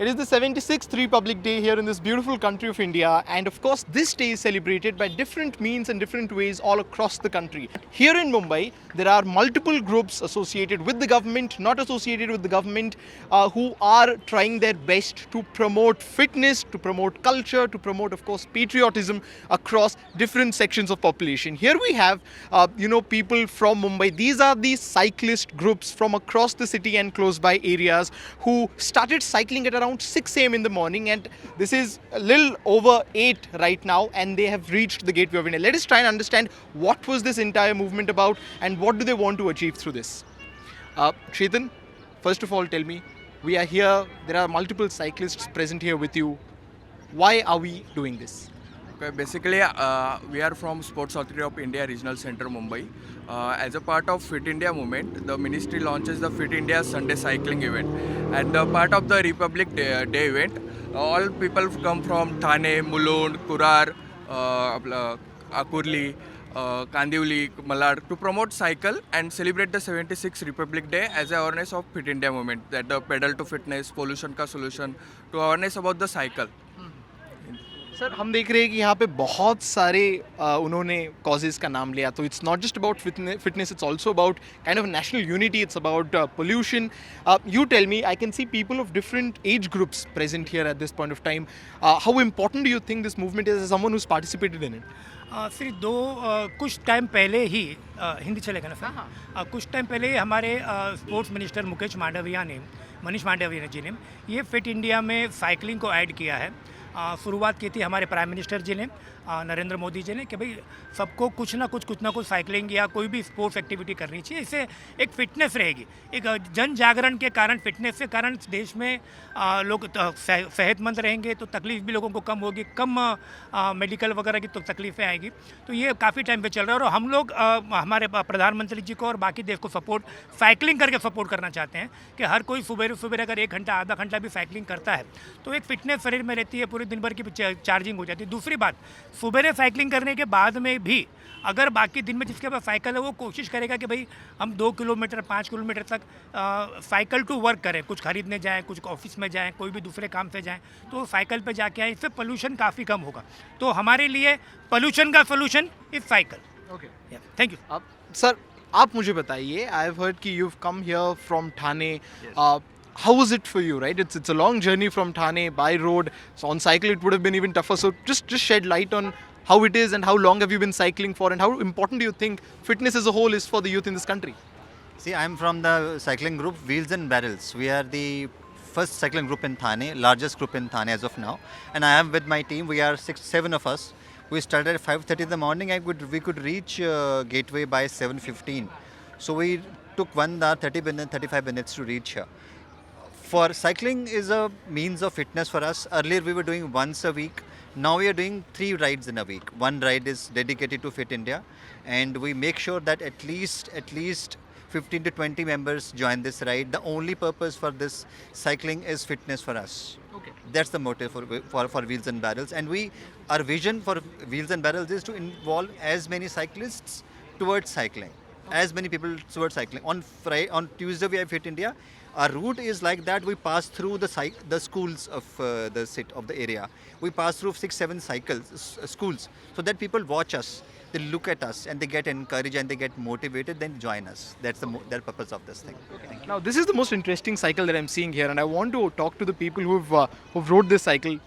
It is the 76th Republic Day here in this beautiful country of India, and of course, this day is celebrated by different means and different ways all across the country. Here in Mumbai, there are multiple groups associated with the government, not associated with the government, who are trying their best to promote fitness, to promote culture, to promote, of course, patriotism across different sections of population. Here we have, people from Mumbai. These are the cyclist groups from across the city and close by areas who started cycling at around 6 a.m. in the morning, and this is a little over 8 right now, and they have reached the Gateway of India. Let us try and understand what was this entire movement about and what do they want to achieve through this. Chetan, first of all, tell me, we are here, there are multiple cyclists present here with you. Why are we doing this? Okay, basically, we are from Sports Authority of India Regional Center, Mumbai. As a part of Fit India movement, the ministry launches the Fit India Sunday cycling event. And part of the Republic Day event, all people come from Thane, Mulund, Kurar, Akurli, Kandivli, Malad to promote cycle and celebrate the 76th Republic Day as an awareness of Fit India movement. That the pedal to fitness, pollution का solution, to awareness about the cycle. Sir हम देख रहे हैं कि यहाँ पे बहुत सारे उन्होंने कॉजेज़ का नाम लिया, तो it's not just about fitness, it's also about kind of national unity, it's about pollution. You tell me, I can see people of different age groups present here at this point of time. How important do you think this movement is as someone who participated in it? सिर्फ कुछ time पहले ही हिंदी चलेगा ना sir? कुछ time पहले ही हमारे sports minister Manish Mandaviya जी ने ये फिट इंडिया में साइकिलिंग को ऐड किया है. शुरुआत की थी हमारे प्राइम मिनिस्टर जी ने, नरेंद्र मोदी जी ने, कि भाई सबको कुछ ना कुछ साइकिलिंग या कोई भी स्पोर्ट्स एक्टिविटी करनी चाहिए. इससे एक फिटनेस रहेगी, एक जन जागरण के कारण, फिटनेस के कारण देश में लोग सेहतमंद रहेंगे, तो तकलीफ भी लोगों को कम होगी, कम मेडिकल वगैरह की तो तकलीफ़ें आएगी. तो ये काफ़ी टाइम पे चल रहा है और हम लोग हमारे प्रधानमंत्री जी को और बाकी देश को साइकिलिंग करके सपोर्ट करना चाहते हैं कि हर कोई सुबह अगर 1 घंटा आधा घंटा भी साइकिलिंग करता है तो एक फिटनेस शरीर में रहती है, पूरे दिन भर की चार्जिंग हो जाती है. दूसरी बात, सुबह साइकिलिंग करने के बाद में भी अगर बाकी दिन में जिसके पास साइकिल है वो कोशिश करेगा कि भाई हम 2 किलोमीटर 5 किलोमीटर तक साइकिल टू वर्क करें, कुछ खरीदने जाएं, कुछ ऑफिस में जाएं, कोई भी दूसरे काम से जाएं, तो साइकिल पे जाके आए. इससे पोल्यूशन काफ़ी कम होगा. तो हमारे लिए पोल्यूशन का solution is cycle. Okay, thank you. अब सर आप मुझे बताइए, आई हैव हर्ड कि you have come here from Thane. How was it for you, right? It's a long journey from Thane by road. So on cycle it would have been even tougher. So just shed light on how it is and how long have you been cycling for, and how important do you think fitness as a whole is for the youth in this country? See, I'm from the cycling group Wheels and Barrels. We are the first cycling group in Thane, largest group in Thane as of now. And I am with my team. We are 7 of us. We started at 5:30 in the morning. We could reach Gateway by 7:15. So we took 1 hour 35 minutes to reach here. For cycling is a means of fitness for us. Earlier we were doing once a week. Now we are doing 3 rides in a week. One ride is dedicated to Fit India, and we make sure that at least 15 to 20 members join this ride. The only purpose for this cycling is fitness for us. Okay. That's the motive for Wheels and Barrels. And our vision for Wheels and Barrels is to involve as many cyclists towards cycling. As many people towards cycling. On Tuesday we have Fit India. Our route is like that. We pass through the schools of the area. We pass through 6-7 schools, so that people watch us, they look at us, and they get encouraged and they get motivated. Then join us. That's the purpose of this thing. Okay. Now this is the most interesting cycle that I'm seeing here, and I want to talk to the people who've rode this cycle.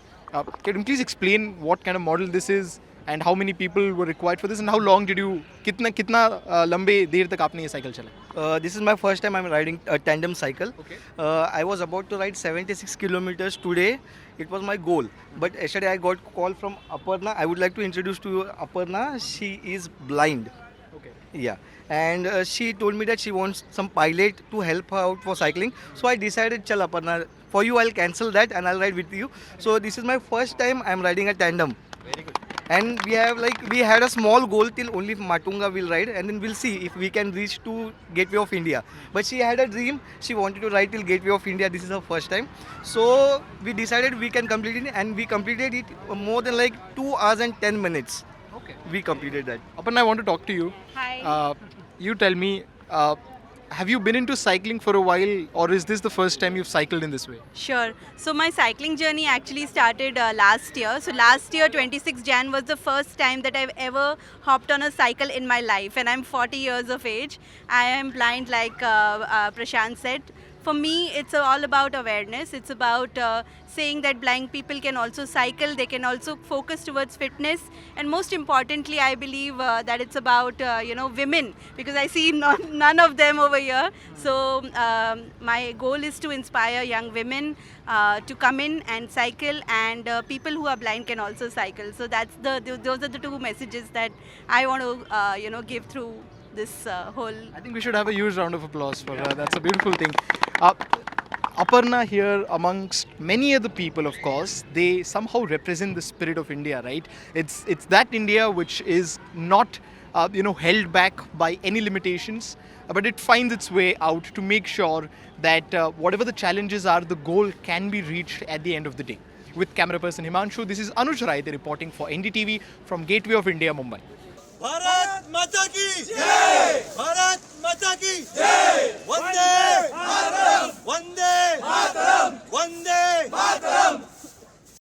Can you please explain what kind of model this is, and how many people were required for this, and how long did you कितना लंबे देर तक आपने ये cycle चला? This is my first time I'm riding a tandem cycle. Okay. I was about to ride 76 kilometers today. It was my goal. But yesterday I got call from Aparna. I would like to introduce to you Aparna. She is blind. Okay. Yeah. And she told me that she wants some pilot to help her out for cycling. So I decided, chal Aparna, for you I'll cancel that and I'll ride with you. So this is my first time I'm riding a tandem. Very good. And we had a small goal till only Matunga will ride, and then we'll see if we can reach to Gateway of India. But she had a dream, she wanted to ride till Gateway of India. This is her first time. So we decided we can complete it, and we completed it more than like 2 hours and 10 minutes. Okay. We completed that. Aparna, I want to talk to you. Hi. You tell me, have you been into cycling for a while, or is this the first time you've cycled in this way? Sure. So my cycling journey actually started last year. So last year, 26 Jan was the first time that I've ever hopped on a cycle in my life, and I'm 40 years of age. I am blind, like Prashant said. For me, it's all about awareness. It's about saying that blind people can also cycle, they can also focus towards fitness, and most importantly, I believe that it's about women, because I see none of them over here. So my goal is to inspire young women to come in and cycle, and people who are blind can also cycle. So those are the two messages that I want to give through this whole. I think we should have a huge round of applause for her. That's a beautiful thing. Aparna here, amongst many other people, of course, they somehow represent the spirit of India, right? It's that India which is not, held back by any limitations, but it finds its way out to make sure that whatever the challenges are, the goal can be reached at the end of the day. With camera person Himanshu, this is Anuj Raide reporting for NDTV from Gateway of India, Mumbai. Bharat माता की जय।